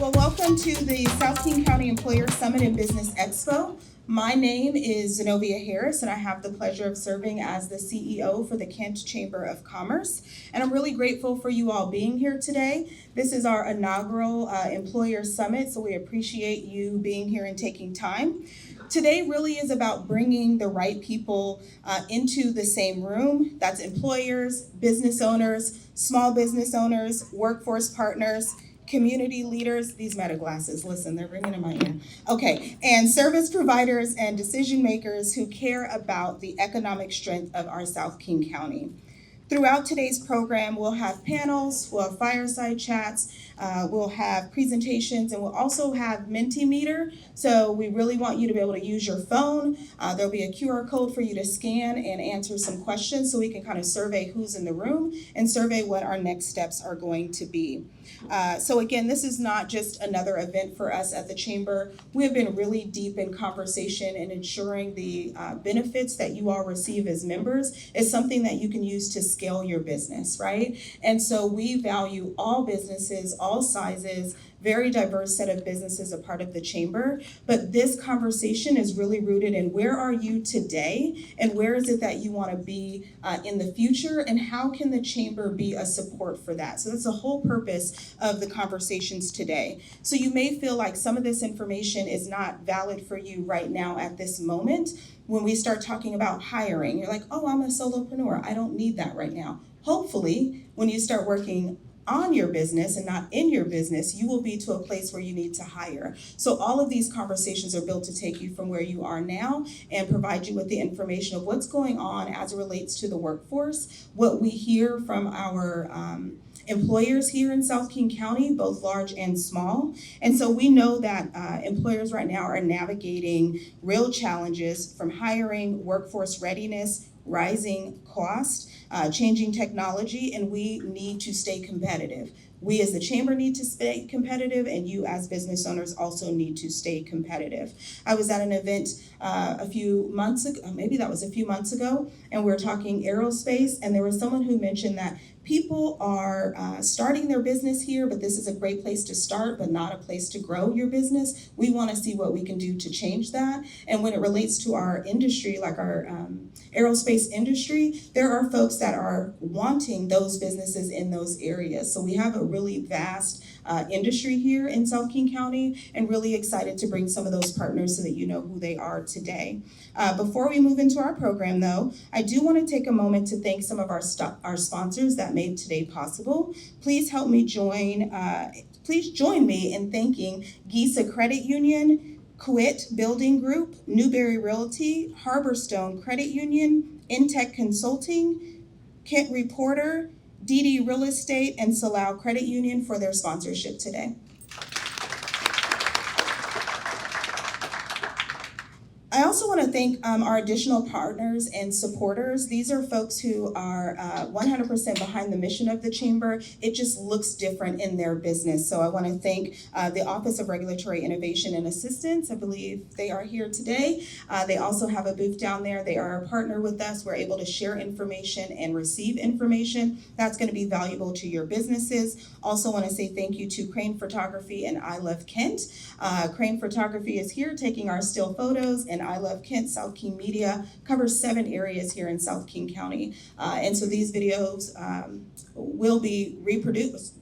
Well, welcome to the South King County Employer Summit and Business Expo. My name is Zenovia Harris, and I have the pleasure of serving as the CEO for the Kent Chamber of Commerce. And I'm really grateful for you all being here today. This is our inaugural Employer Summit, so we appreciate you being here and taking time. Today really is about bringing the right people into the same room. That's employers, business owners, small business owners, workforce partners, community leaders, these meta glasses, listen, they're ringing in my ear. Okay, and service providers and decision makers who care about the economic strength of our South King County. Throughout today's program, we'll have panels, we'll have fireside chats, we'll have presentations, and we'll also have Mentimeter. So we really want you to be able to use your phone. There'll be a QR code for you to scan and answer some questions so we can kind of survey who's in the room and survey what our next steps are going to be. So again, this is not just another event for us at the Chamber. We have been really deep in conversation and ensuring the benefits that you all receive as members is something that you can use to scale your business, right? And so we value all businesses, all sizes, very diverse set of businesses a part of the Chamber, but this conversation is really rooted in where are you today and where is it that you want to be in the future, and how can the Chamber be a support for that? So that's the whole purpose of the conversations today. So you may feel like some of this information is not valid for you right now at this moment. When we start talking about hiring, you're like, oh, I'm a solopreneur, I don't need that right now. Hopefully, when you start working on your business and not in your business, you will be to a place where you need to hire. So all of these conversations are built to take you from where you are now and provide you with the information of what's going on as it relates to the workforce, what we hear from our employers here in South King County, both large and small. And so we know that employers right now are navigating real challenges from hiring, workforce readiness, rising cost, changing technology, and we need to stay competitive. We as the Chamber need to stay competitive, and you as business owners also need to stay competitive. I was at an event a few months ago, maybe that was a few months ago, and we were talking aerospace, and there was someone who mentioned that people are starting their business here, but this is a great place to start, but not a place to grow your business. We want to see what we can do to change that. And when it relates to our industry, like our aerospace industry, there are folks that are wanting those businesses in those areas. So we have a really vast industry here in South King County, and really excited to bring some of those partners so that you know who they are today. Before we move into our program though, I do want to take a moment to thank some of our sponsors that made today possible. Please join me in thanking Gisa Credit Union, Quit Building Group, Newberry Realty, Harborstone Credit Union, Intech Consulting, Kent Reporter, DD Real Estate, and Salau Credit Union for their sponsorship today. I also want to thank our additional partners and supporters. These are folks who are 100% behind the mission of the Chamber. It just looks different in their business. So I want to thank the Office of Regulatory Innovation and Assistance. I believe they are here today. They also have a booth down there. They are a partner with us. We're able to share information and receive information that's going to be valuable to your businesses. Also want to say thank you to Crane Photography and I Love Kent. Crane Photography is here taking our still photos, and I Love Kent South King Media covers 7 areas here in South King County. And so these videos will be reproduced.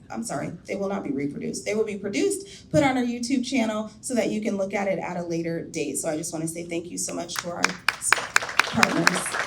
They will not be reproduced. They will be produced, put on our YouTube channel so that you can look at it at a later date. So I just want to say thank you so much to our partners.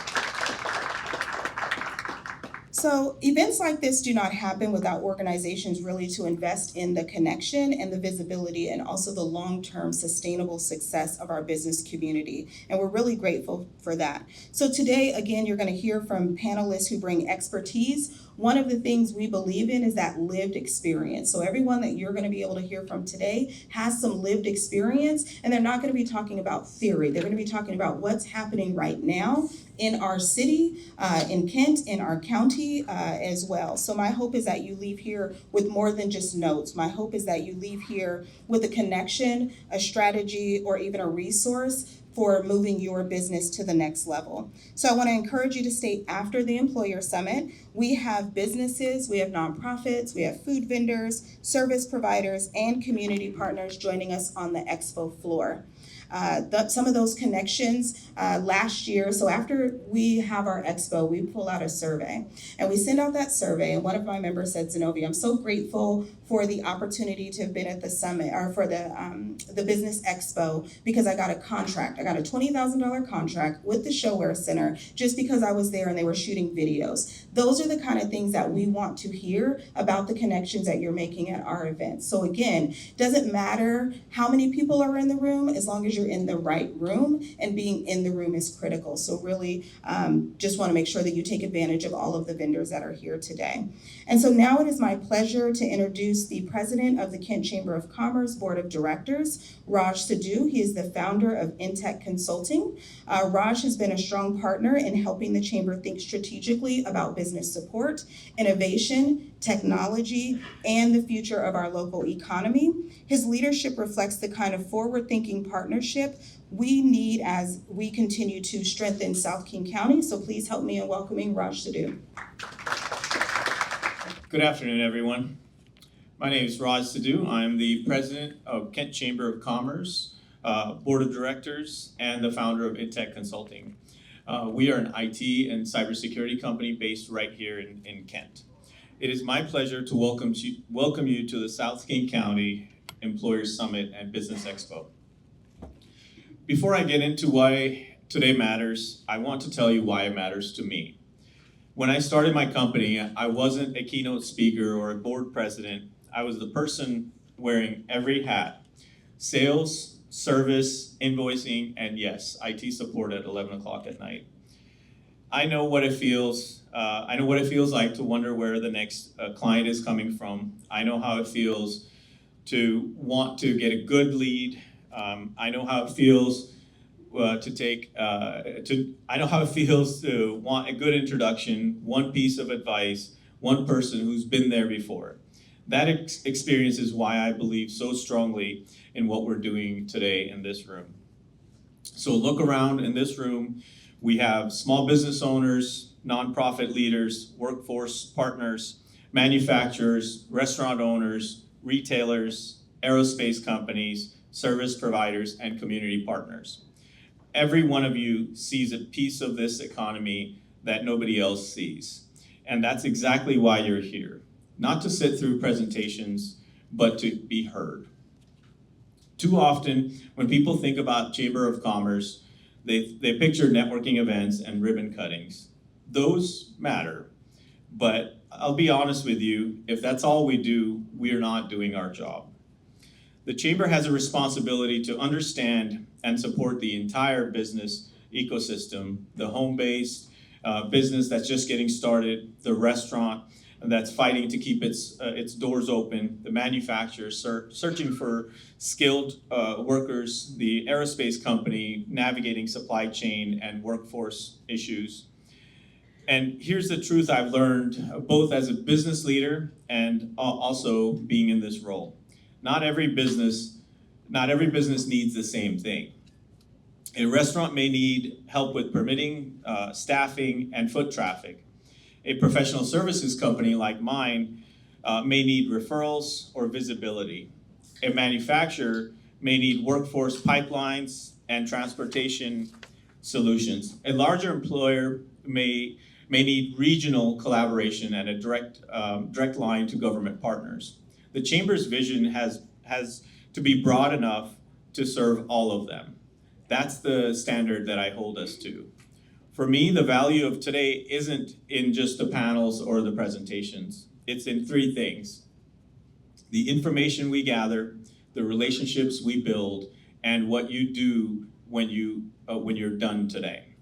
So events like this do not happen without organizations really to invest in the connection and the visibility and also the long-term sustainable success of our business community. And we're really grateful for that. So today, again, you're going to hear from panelists who bring expertise. One of the things we believe in is that lived experience. So everyone that you're going to be able to hear from today has some lived experience, and they're not going to be talking about theory. They're going to be talking about what's happening right now in our city, in Kent, in our county as well. So my hope is that you leave here with more than just notes. My hope is that you leave here with a connection, a strategy, or even a resource for moving your business to the next level. So I want to encourage you to stay after the Employer Summit. We have businesses, we have nonprofits, we have food vendors, service providers, and community partners joining us on the Expo floor. Some of those connections last year, so after we have our expo, we pull out a survey and we send out that survey, and one of my members said, Zenovia, I'm so grateful for the opportunity to have been at the summit or for the business expo because I got a contract. I got a $20,000 contract with the ShoWare Center just because I was there and they were shooting videos. Those are the kind of things that we want to hear about the connections that you're making at our events. So again, doesn't matter how many people are in the room as long as you're in the right room, and being in the room is critical. So really just want to make sure that you take advantage of all of the vendors that are here today. And so now it is my pleasure to introduce the president of the Kent Chamber of Commerce Board of Directors, Raj Sidhu. He is the founder of Intech Consulting. Raj has been a strong partner in helping the Chamber think strategically about business support, innovation, technology, and the future of our local economy. His leadership reflects the kind of forward-thinking partnership we need as we continue to strengthen South King County. So please help me in welcoming Raj Sidhu. Good afternoon, everyone. My name is Raj Sidhu. I'm the president of Kent Chamber of Commerce, Board of Directors, and the founder of Intech Consulting. We are an IT and cybersecurity company based right here in Kent. It is my pleasure to welcome you to the South King County Employers Summit and Business Expo. Before I get into why today matters, I want to tell you why it matters to me. When I started my company, I wasn't a keynote speaker or a board president. I was the person wearing every hat: sales, service, invoicing, and yes, IT support at 11 o'clock at night. I know what it feels. I know what it feels like to wonder where the next client is coming from. I know how it feels to want to get a good lead. I know how it feels I know how it feels to want a good introduction, one piece of advice, one person who's been there before. That experience is why I believe so strongly in what we're doing today in this room. So look around in this room. We have small business owners, nonprofit leaders, workforce partners, manufacturers, restaurant owners, retailers, aerospace companies, service providers, and community partners. Every one of you sees a piece of this economy that nobody else sees. And that's exactly why you're here. Not to sit through presentations, but to be heard. Too often, when people think about Chamber of Commerce, they picture networking events and ribbon cuttings. Those matter, but I'll be honest with you, if that's all we do, we're not doing our job. The Chamber has a responsibility to understand and support the entire business ecosystem, the home-based business that's just getting started, the restaurant that's fighting to keep its doors open, the manufacturer searching for skilled workers, the aerospace company navigating supply chain and workforce issues. And here's the truth I've learned, both as a business leader and also being in this role. Not every business needs the same thing. A restaurant may need help with permitting, staffing, and foot traffic. A professional services company like mine may need referrals or visibility. A manufacturer may need workforce pipelines and transportation solutions. A larger employer may need regional collaboration and a direct line to government partners. The Chamber's vision has to be broad enough to serve all of them. That's the standard that I hold us to. For me, the value of today isn't in just the panels or the presentations. It's in three things: the information we gather, the relationships we build, and what you do when you're done today.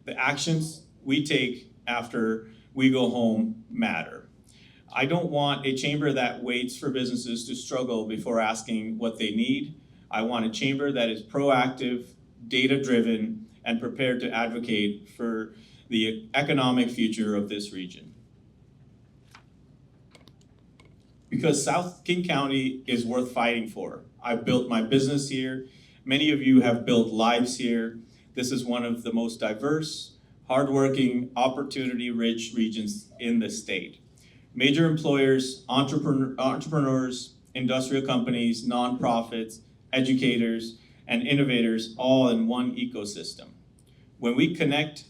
The actions we take after we go home matter. I don't want a chamber that waits for businesses to struggle before asking what they need. I want a chamber that is proactive, data-driven, and prepared to advocate for the economic future of this region. Because South King County is worth fighting for. I built my business here. Many of you have built lives here. This is one of the most diverse, hardworking, opportunity-rich regions in the state. Major employers, entrepreneurs, industrial companies, nonprofits, educators, and innovators all in one ecosystem. When we connect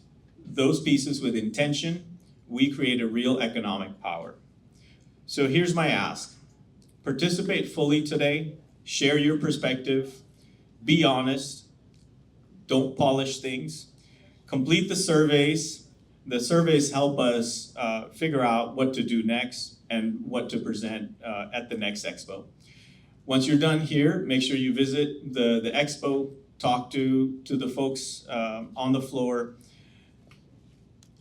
those pieces with intention, we create a real economic power. So here's my ask. Participate fully today, share your perspective, be honest, don't polish things, complete the surveys. The surveys help us figure out what to do next and what to present at the next Expo. Once you're done here, make sure you visit the Expo, talk to the folks on the floor.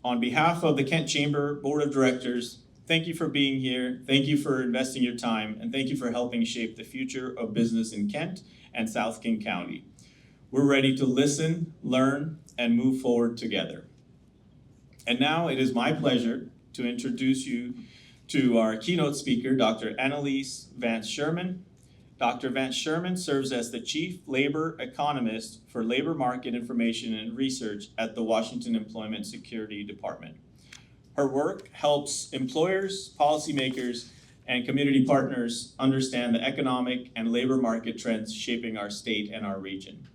On behalf of the Kent Chamber Board of Directors, thank you for being here, thank you for investing your time, and thank you for helping shape the future of business in Kent and South King County. We're ready to listen, learn, and move forward together. And now it is my pleasure to introduce you to our keynote speaker, Dr. Anneliese Vance-Sherman. Dr. Vance-Sherman serves as the Chief Labor Economist for Labor Market Information and Research at the Washington Employment Security Department. Her work helps employers, policymakers, and community partners understand the economic and labor market trends shaping our state and our region.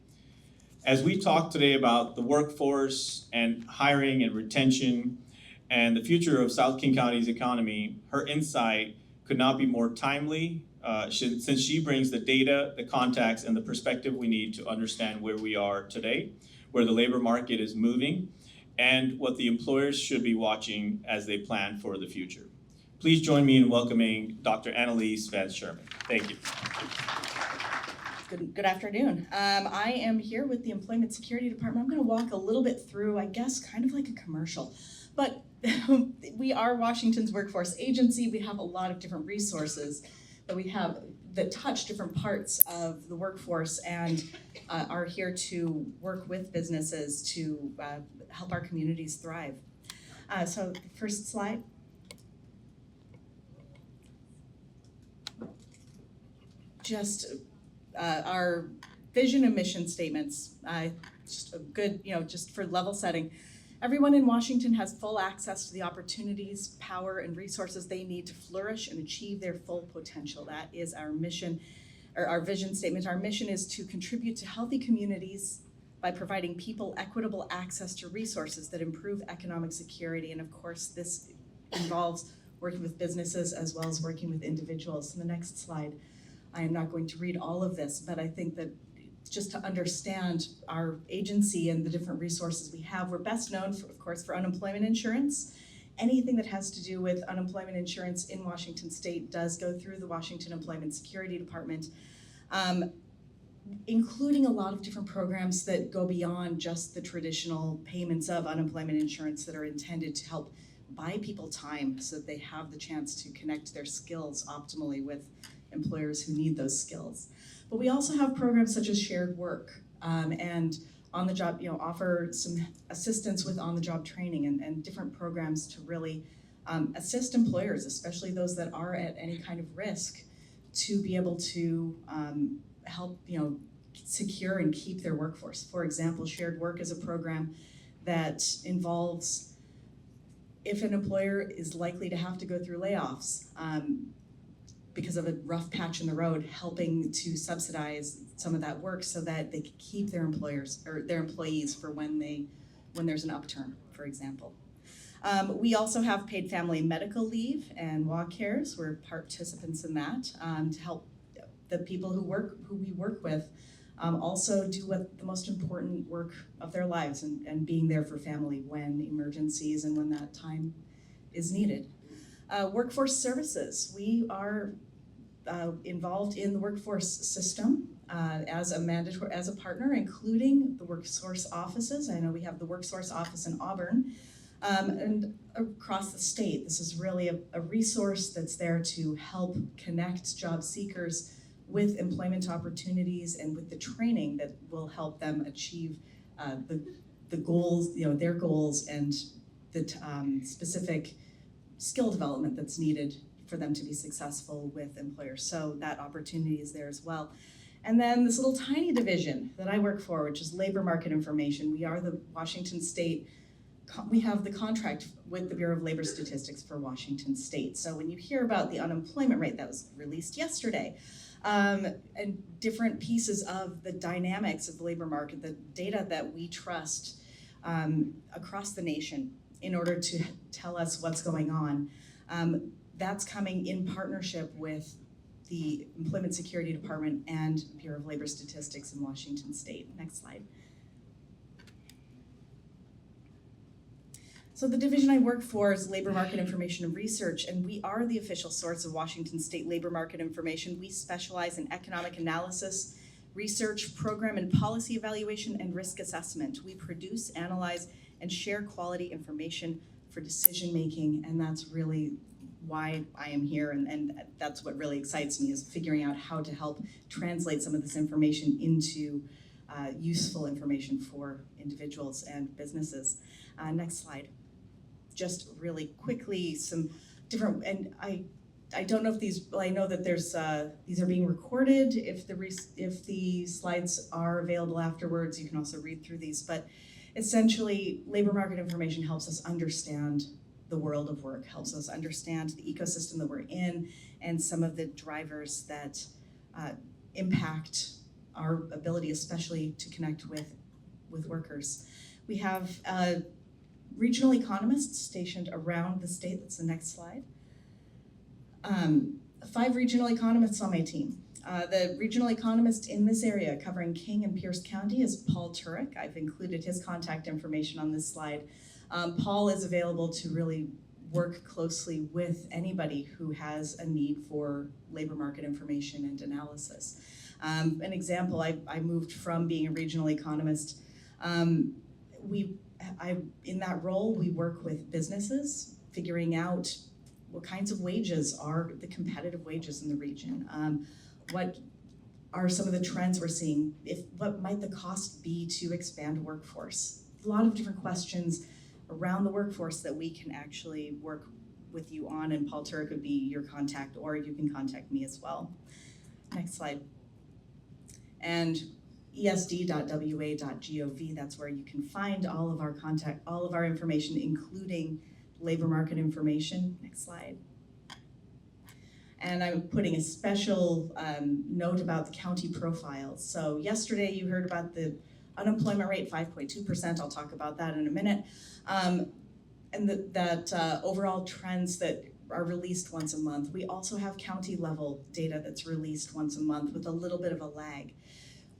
As we talk today about the workforce and hiring and retention and the future of South King County's economy, her insight could not be more timely since she brings the data, the contacts, and the perspective we need to understand where we are today, where the labor market is moving, and what the employers should be watching as they plan for the future. Please join me in welcoming Dr. Anneliese Vance-Sherman. Thank you. Good afternoon. I am here with the Employment Security Department. I'm going to walk a little bit through, I guess, kind of like a commercial. But we are Washington's workforce agency. We have a lot of different resources that we have that touch different parts of the workforce and are here to work with businesses to help our communities thrive. So the first slide. Just our vision and mission statements, just a good, just for level setting. Everyone in Washington has full access to the opportunities, power, and resources they need to flourish and achieve their full potential. That is our mission, or our vision statement. Our mission is to contribute to healthy communities by providing people equitable access to resources that improve economic security. And of course, this involves working with businesses as well as working with individuals. In the next slide. I am not going to read all of this, but I think that just to understand our agency and the different resources we have, we're best known, of course, for unemployment insurance. Anything that has to do with unemployment insurance in Washington State does go through the Washington Employment Security Department, including a lot of different programs that go beyond just the traditional payments of unemployment insurance that are intended to help buy people time so that they have the chance to connect their skills optimally with employers who need those skills. But we also have programs such as shared work and on-the-job, offer some assistance with on-the-job training and different programs to really assist employers, especially those that are at any kind of risk, to be able to help, secure and keep their workforce. For example, shared work is a program that involves if an employer is likely to have to go through layoffs, because of a rough patch in the road, helping to subsidize some of that work so that they can keep their employers or their employees for when there's an upturn, for example. We also have paid family medical leave and WA cares. We're participants in that to help the people who we work with also do what the most important work of their lives and being there for family when emergencies and when that time is needed. Workforce services. We are involved in the workforce system as a partner, including the WorkSource offices. I know we have the WorkSource office in Auburn and across the state. This is really a resource that's there to help connect job seekers with employment opportunities and with the training that will help them achieve the goals, their goals and the specific skill development that's needed for them to be successful with employers. So that opportunity is there as well. And then this little tiny division that I work for, which is labor market information. We are the Washington State, we have the contract with the Bureau of Labor Statistics for Washington State. So when you hear about the unemployment rate that was released yesterday, and different pieces of the dynamics of the labor market, the data that we trust across the nation in order to tell us what's going on, that's coming in partnership with the Employment Security Department and Bureau of Labor Statistics in Washington State. Next slide. So the division I work for is Labor Market Information and Research, and we are the official source of Washington State labor market information. We specialize in economic analysis, research, program and policy evaluation, and risk assessment. We produce, analyze, and share quality information for decision making, and that's really why I am here, and that's what really excites me, is figuring out how to help translate some of this information into useful information for individuals and businesses. Next slide. Just really quickly, some different, and I don't know if these, well, I know that there's, these are being recorded. If the slides are available afterwards, you can also read through these, but essentially, labor market information helps us understand the world of work, helps us understand the ecosystem that we're in, and some of the drivers that impact our ability, especially to connect with workers. We have regional economists stationed around the state. That's the next slide. 5 regional economists on my team. The regional economist in this area covering King and Pierce County is Paul Turek. I've included his contact information on this slide. Paul is available to really work closely with anybody who has a need for labor market information and analysis. An example, I moved from being a regional economist. In that role, we work with businesses, figuring out what kinds of wages are the competitive wages in the region. What are some of the trends we're seeing? What might the cost be to expand a workforce? A lot of different questions around the workforce that we can actually work with you on, and Paul Turek would be your contact, or you can contact me as well. Next slide. And esd.wa.gov, that's where you can find all of our contact, all of our information, including labor market information. Next slide. And I'm putting a special note about the county profiles. So yesterday you heard about the unemployment rate, 5.2%. I'll talk about that in a minute. And that overall trends that are released once a month. We also have county level data that's released once a month with a little bit of a lag.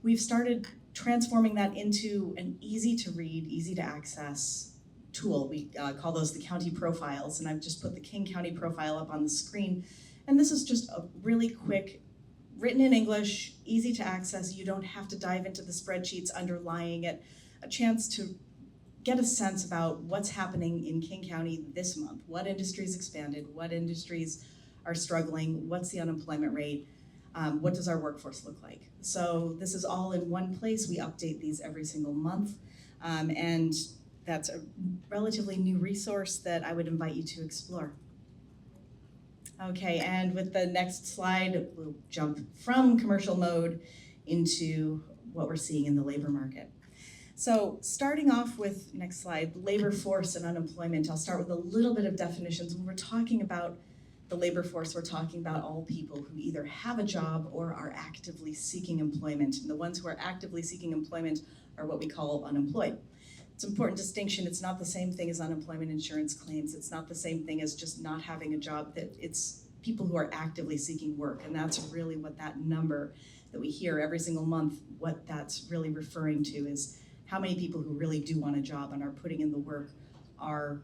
We've started transforming that into an easy to read, easy to access tool. We call those the county profiles, and I've just put the King County profile up on the screen. And this is just a really quick, written in English, easy to access. You don't have to dive into the spreadsheets underlying it. A chance to get a sense about what's happening in King County this month. What industries expanded, what industries are struggling, what's the unemployment rate, what does our workforce look like? So this is all in one place. We update these every single month. And that's a relatively new resource that I would invite you to explore. Okay, and with the next slide, we'll jump from commercial mode into what we're seeing in the labor market. So starting off with, next slide, labor force and unemployment. I'll start with a little bit of definitions. When we're talking about the labor force, we're talking about all people who either have a job or are actively seeking employment. And the ones who are actively seeking employment are what we call unemployed. It's an important distinction. It's not the same thing as unemployment insurance claims. It's not the same thing as just not having a job. That it's people who are actively seeking work. And that's really what that number that we hear every single month, what that's really referring to is how many people who really do want a job and are putting in the work are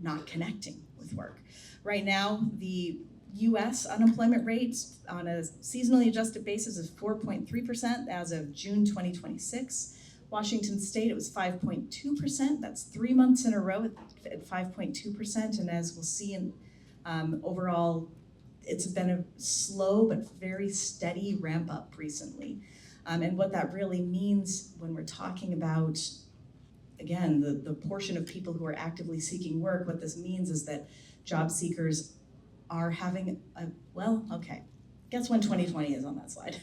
not connecting with work. Right now, the US unemployment rate on a seasonally adjusted basis is 4.3% as of June 2026. Washington State, it was 5.2%. That's 3 months in a row at 5.2%. And as we'll see in overall, it's been a slow but very steady ramp up recently. And what that really means when we're talking about, again, the portion of people who are actively seeking work, what this means is that job seekers are having a, well, okay, Guess when 2020 is on that slide?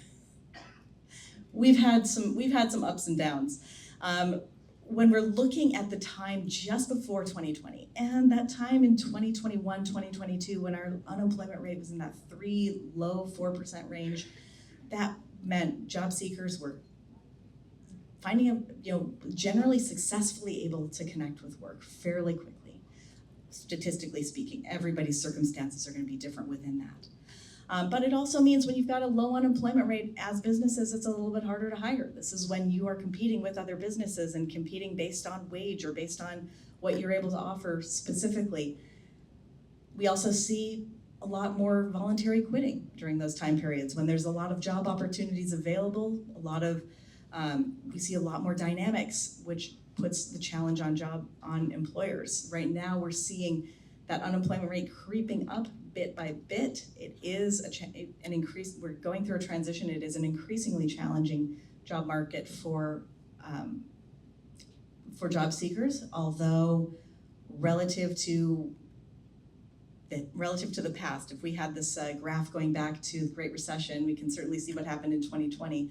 We've had some ups and downs. When we're looking at the time just before 2020 and that time in 2021, 2022, when our unemployment rate was in that low 4% range, that meant job seekers were generally successfully able to connect with work fairly quickly. Statistically speaking, everybody's circumstances are going to be different within that. But it also means when you've got a low unemployment rate as businesses, it's a little bit harder to hire. This is when you are competing with other businesses and competing based on wage or based on what you're able to offer specifically. We also see a lot more voluntary quitting during those time periods when there's a lot of job opportunities available, we see a lot more dynamics, which puts the challenge on employers. Right now, we're seeing that unemployment rate creeping up bit by bit. It is an increase. We're going through a transition. It is an increasingly challenging job market for job seekers, although relative to the past, if we had this graph going back to the Great Recession, we can certainly see what happened in 2020.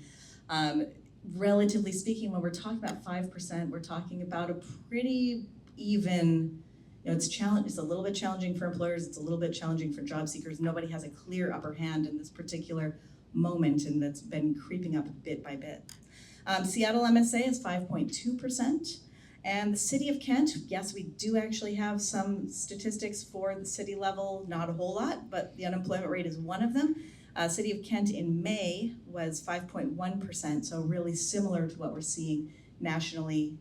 Relatively speaking, when we're talking about 5%, we're talking about a pretty even. It's a little bit challenging for employers. It's a little bit challenging for job seekers. Nobody has a clear upper hand in this particular moment, and that's been creeping up bit by bit. Seattle MSA is 5.2%. And the city of Kent, yes, we do actually have some statistics for the city level, not a whole lot, but the unemployment rate is one of them. City of Kent in May was 5.1%, so really similar to what we're seeing nationally,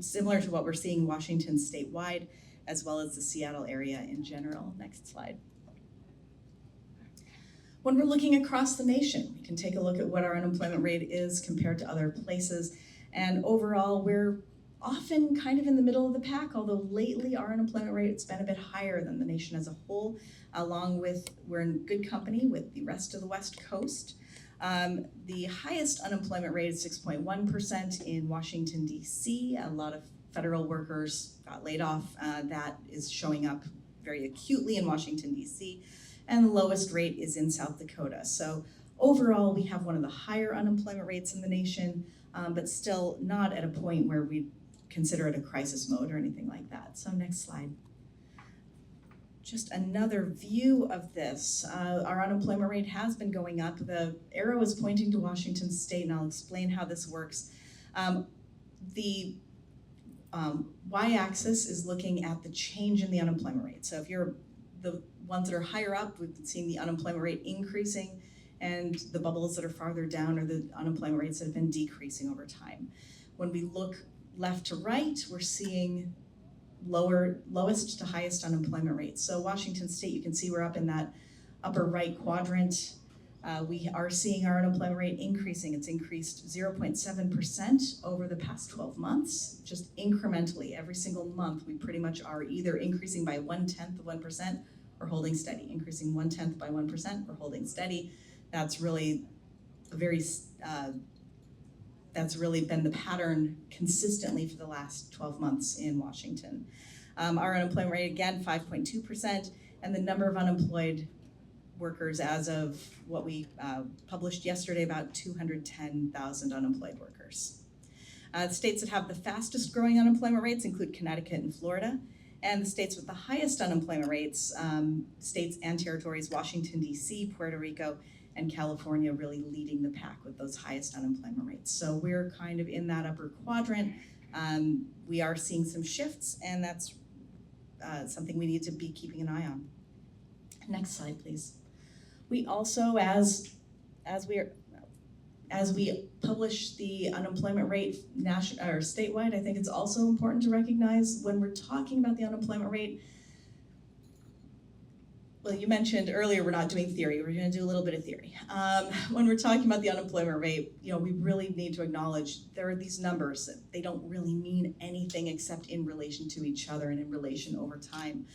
similar to what we're seeing in Washington statewide, as well as the Seattle area in general. Next slide. When we're looking across the nation, we can take a look at what our unemployment rate is compared to other places. And overall, we're often kind of in the middle of the pack, although lately our unemployment rate has been a bit higher than the nation as a whole, we're in good company with the rest of the West Coast. The highest unemployment rate is 6.1% in Washington, D.C. A lot of federal workers got laid off. That is showing up very acutely in Washington, D.C. And the lowest rate is in South Dakota. So overall, we have one of the higher unemployment rates in the nation, but still not at a point where we consider it a crisis mode or anything like that. So next slide. Just another view of this. Our unemployment rate has been going up. The arrow is pointing to Washington State, and I'll explain how this works. The y-axis is looking at the change in the unemployment rate. So if you're the ones that are higher up, we've been seeing the unemployment rate increasing, and the bubbles that are farther down are the unemployment rates that have been decreasing over time. When we look left to right, we're seeing lowest to highest unemployment rates. So Washington State, you can see we're up in that upper right quadrant. We are seeing our unemployment rate increasing. It's increased 0.7% over the past 12 months, just incrementally. Every single month, we pretty much are either increasing by 1/10 of 1% or holding steady, increasing 1/10 by 1% or holding steady. That's really that's really been the pattern consistently for the last 12 months in Washington. Our unemployment rate, again, 5.2%, and the number of unemployed workers as of what we published yesterday, about 210,000 unemployed workers. The states that have the fastest growing unemployment rates include Connecticut and Florida, and the states with the highest unemployment rates, states and territories, Washington, D.C., Puerto Rico, and California really leading the pack with those highest unemployment rates. So we're kind of in that upper quadrant. We are seeing some shifts, and that's something we need to be keeping an eye on. Next slide, please. We also, as we publish the unemployment rate national or statewide, I think it's also important to recognize when we're talking about the unemployment rate. Well, you mentioned earlier we're not doing theory. We're going to do a little bit of theory. When we're talking about the unemployment rate, we really need to acknowledge there are these numbers. They don't really mean anything except in relation to each other and in relation over time.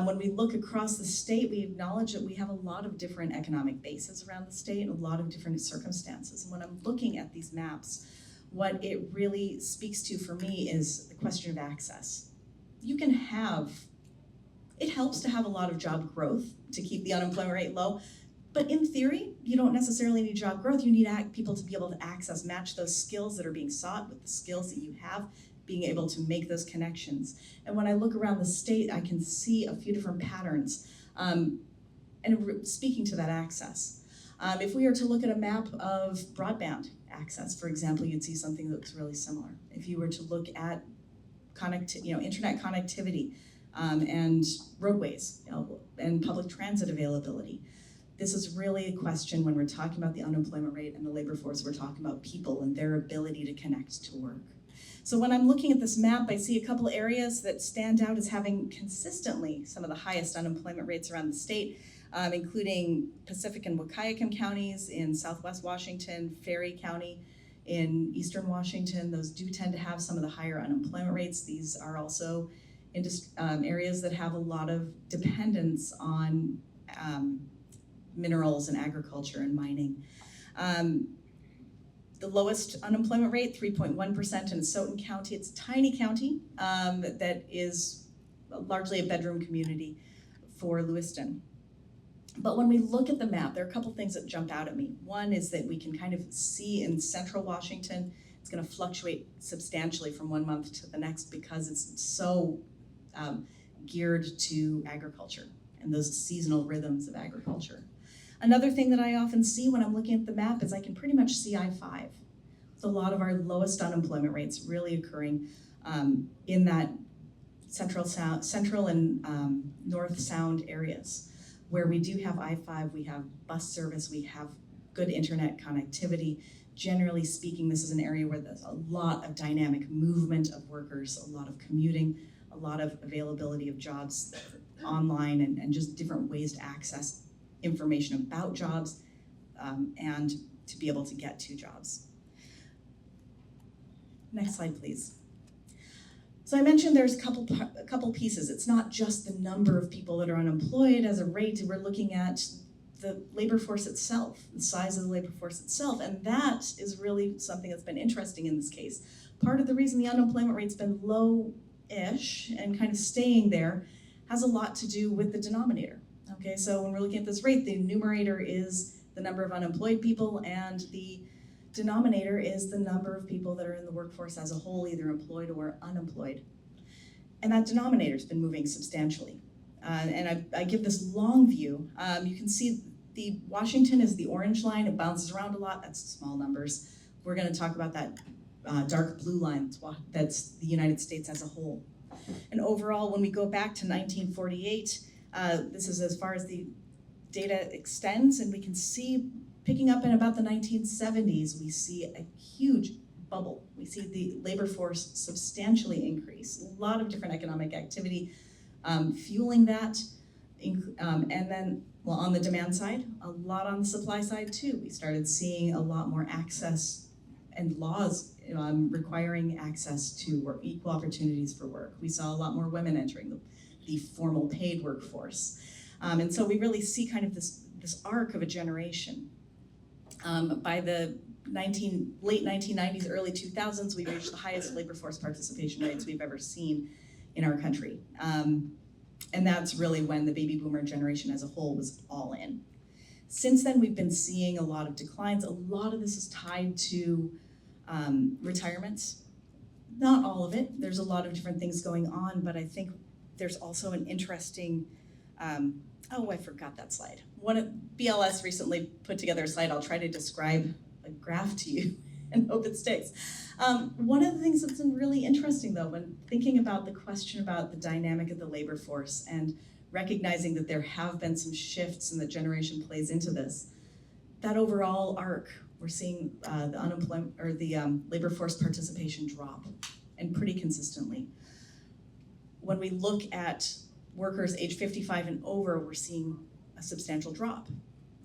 When we look across the state, we acknowledge that we have a lot of different economic bases around the state and a lot of different circumstances. And when I'm looking at these maps, what it really speaks to for me is the question of access. It helps to have a lot of job growth to keep the unemployment rate low. But in theory, you don't necessarily need job growth. You need people to be able to match those skills that are being sought with the skills that you have, being able to make those connections. And when I look around the state, I can see a few different patterns. And speaking to that access, if we were to look at a map of broadband access, for example, you'd see something that looks really similar. If you were to look at internet connectivity and roadways, and public transit availability, this is really a question when we're talking about the unemployment rate and the labor force. We're talking about people and their ability to connect to work. So when I'm looking at this map, I see a couple areas that stand out as having consistently some of the highest unemployment rates around the state, including Pacific and Wahkiakum counties in Southwest Washington, Ferry County in Eastern Washington. Those do tend to have some of the higher unemployment rates. These are also areas that have a lot of dependence on minerals and agriculture and mining. The lowest unemployment rate, 3.1% in Stoughton County. It's a tiny county that is largely a bedroom community for Lewiston. But when we look at the map, there are a couple things that jump out at me. One is that we can kind of see in central Washington, it's going to fluctuate substantially from one month to the next because it's so geared to agriculture and those seasonal rhythms of agriculture. Another thing that I often see when I'm looking at the map is I can pretty much see I-5. With a lot of our lowest unemployment rates really occurring in that central and north sound areas where we do have I-5, we have bus service, we have good internet connectivity. Generally speaking, this is an area where there's a lot of dynamic movement of workers, a lot of commuting, a lot of availability of jobs online and just different ways to access information about jobs and to be able to get to jobs. Next slide, please. So I mentioned there's a couple pieces. It's not just the number of people that are unemployed as a rate. We're looking at the labor force itself, the size of the labor force itself, and that is really something that's been interesting in this case. Part of the reason the unemployment rate's been low-ish and kind of staying there has a lot to do with the denominator. Okay, so when we're looking at this rate, the numerator is the number of unemployed people and the denominator is the number of people that are in the workforce as a whole, either employed or unemployed. And that denominator's been moving substantially. And I give this long view. You can see the Washington is the orange line. It bounces around a lot. That's small numbers. We're going to talk about that dark blue line. That's the United States as a whole. And overall, when we go back to 1948, this is as far as the data extends, and we can see picking up in about the 1970s, we see a huge bubble. We see the labor force substantially increase. A lot of different economic activity fueling that. And then, well, on the demand side, a lot on the supply side too. We started seeing a lot more access and laws requiring access to work, equal opportunities for work. We saw a lot more women entering the formal paid workforce. And so we really see kind of this arc of a generation. By the late 1990s, early 2000s, we reached the highest labor force participation rates we've ever seen in our country. And that's really when the baby boomer generation as a whole was all in. Since then, we've been seeing a lot of declines. A lot of this is tied to retirements. Not all of it. There's a lot of different things going on, but I think there's also an interesting, oh, I forgot that slide. BLS recently put together a slide. I'll try to describe a graph to you and hope it sticks. One of the things that's been really interesting, though, when thinking about the question about the dynamic of the labor force and recognizing that there have been some shifts and that generation plays into this, that overall arc, we're seeing the unemployment or the labor force participation drop, and pretty consistently. When we look at workers age 55 and over, we're seeing a substantial drop.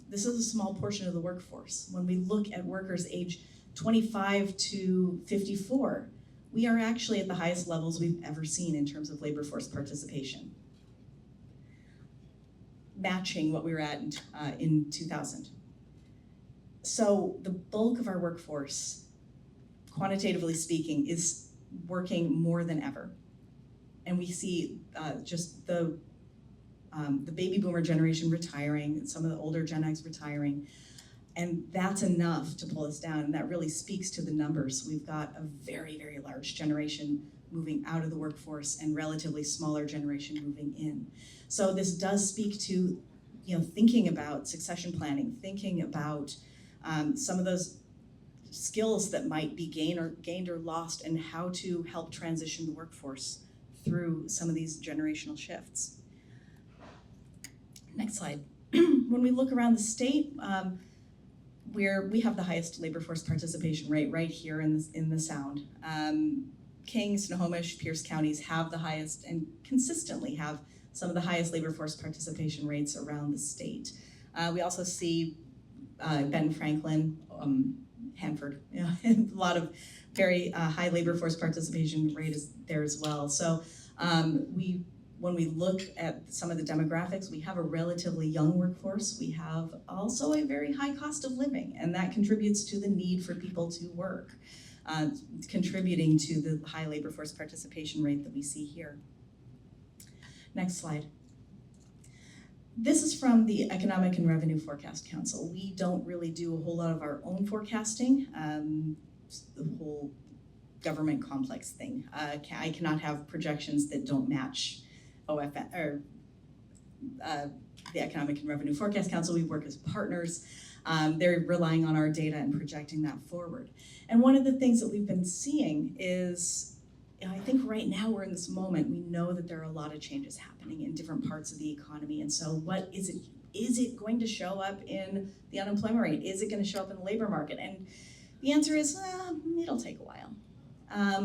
This is a small portion of the workforce. When we look at workers age 25 to 54, we are actually at the highest levels we've ever seen in terms of labor force participation, matching what we were at in 2000. So the bulk of our workforce, quantitatively speaking, is working more than ever. And we see just the the baby boomer generation retiring, some of the older Gen X retiring, and that's enough to pull us down, and that really speaks to the numbers. We've got a very, very large generation moving out of the workforce and relatively smaller generation moving in. So this does speak to, thinking about succession planning, thinking about some of those skills that might be gained or lost, and how to help transition the workforce through some of these generational shifts. Next slide. When we look around the state, we have the highest labor force participation rate right here in the Sound. King, Snohomish, Pierce counties have the highest and consistently have some of the highest labor force participation rates around the state. We also see Benton, Franklin, Hanford, a lot of very high labor force participation rate is there as well. So when we look at some of the demographics, we have a relatively young workforce. We have also a very high cost of living, and that contributes to the need for people to work, contributing to the high labor force participation rate that we see here. Next slide. This is from the Economic and Revenue Forecast Council. We don't really do a whole lot of our own forecasting, the whole government complex thing. I cannot have projections that don't match OFN, or the Economic and Revenue Forecast Council. We work as partners. They're relying on our data and projecting that forward. And one of the things that we've been seeing is, I think right now we're in this moment, we know that there are a lot of changes happening in different parts of the economy. And so what is it? Is it going to show up in the unemployment rate? Is it going to show up in the labor market? And the answer is, it'll take a while.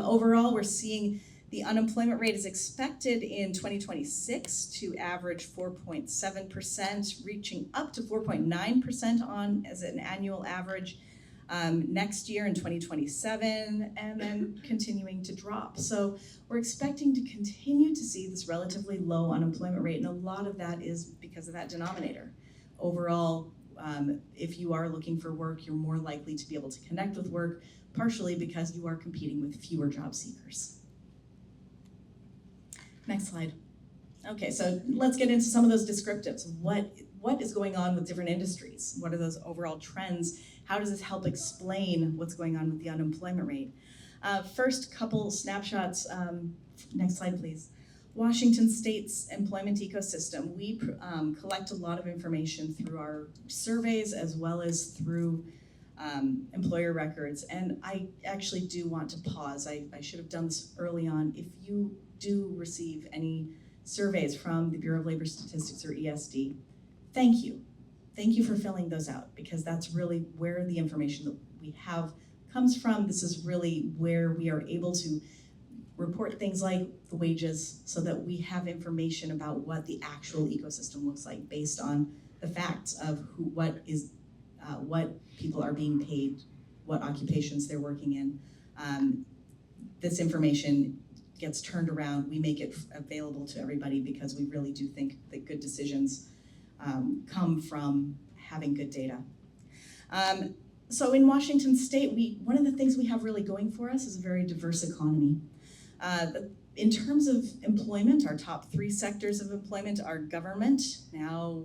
Overall, we're seeing the unemployment rate is expected in 2026 to average 4.7%, reaching up to 4.9% as an annual average next year in 2027, and then continuing to drop. So we're expecting to continue to see this relatively low unemployment rate, and a lot of that is because of that denominator. Overall, if you are looking for work, you're more likely to be able to connect with work, partially because you are competing with fewer job seekers. Next slide. Okay, so let's get into some of those descriptives. What is going on with different industries? What are those overall trends? How does this help explain what's going on with the unemployment rate? First couple snapshots. Next slide, please. Washington State's employment ecosystem. We collect a lot of information through our surveys as well as through employer records. And I actually do want to pause. I should have done this early on. If you do receive any surveys from the Bureau of Labor Statistics or ESD, thank you. Thank you for filling those out, because that's really where the information that we have comes from. This is really where we are able to report things like the wages, so that we have information about what the actual ecosystem looks like based on the facts of what people are being paid, what occupations they're working in. This information gets turned around. We make it available to everybody because we really do think that good decisions come from having good data. So in Washington State, one of the things we have really going for us is a very diverse economy. In terms of employment, our top 3 sectors of employment are government. Now,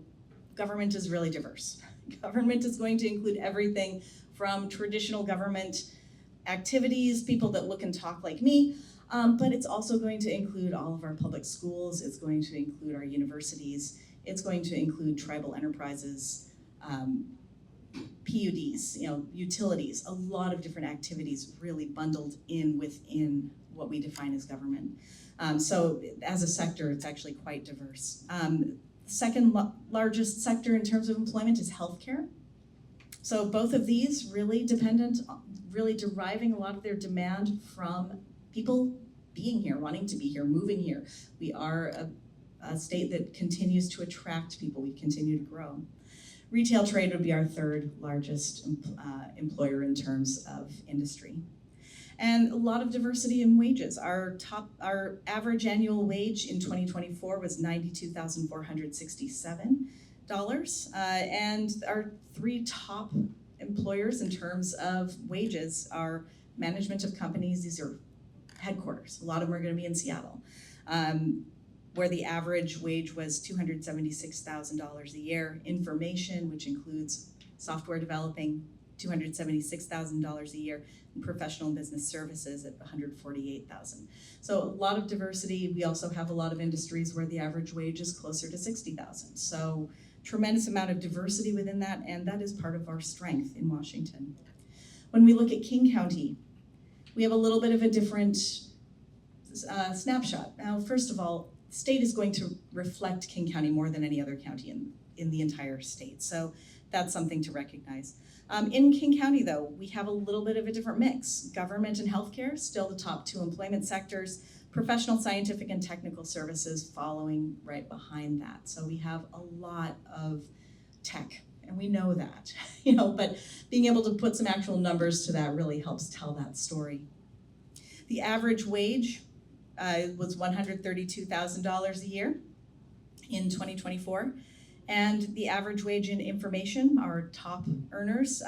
government is really diverse. Government is going to include everything from traditional government activities, people that look and talk like me, but it's also going to include all of our public schools. It's going to include our universities. It's going to include tribal enterprises, PUDs, utilities, a lot of different activities really bundled in within what we define as government. So as a sector, it's actually quite diverse. Second largest sector in terms of employment is healthcare. So both of these really deriving a lot of their demand from people being here, wanting to be here, moving here. We are a state that continues to attract people. We continue to grow. Retail trade would be our 3rd largest employer in terms of industry. And a lot of diversity in wages. Our average annual wage in 2024 was $92,467. And our 3 top employers in terms of wages are management of companies. These are headquarters. A lot of them are going to be in Seattle. where the average wage was $276,000 a year. Information, which includes software developing, $276,000 a year, and professional and business services at $148,000. So a lot of diversity. We also have a lot of industries where the average wage is closer to $60,000. So tremendous amount of diversity within that, and that is part of our strength in Washington. When we look at King County, we have a little bit of a different snapshot. Now, first of all, the state is going to reflect King County more than any other county in the entire state. So that's something to recognize. In King County, though, we have a little bit of a different mix. Government and healthcare, still the top two employment sectors. Professional, scientific, and technical services following right behind that. So we have a lot of tech, and we know that, but being able to put some actual numbers to that really helps tell that story. The average wage was $132,000 a year in 2024. And the average wage in information, our top earners,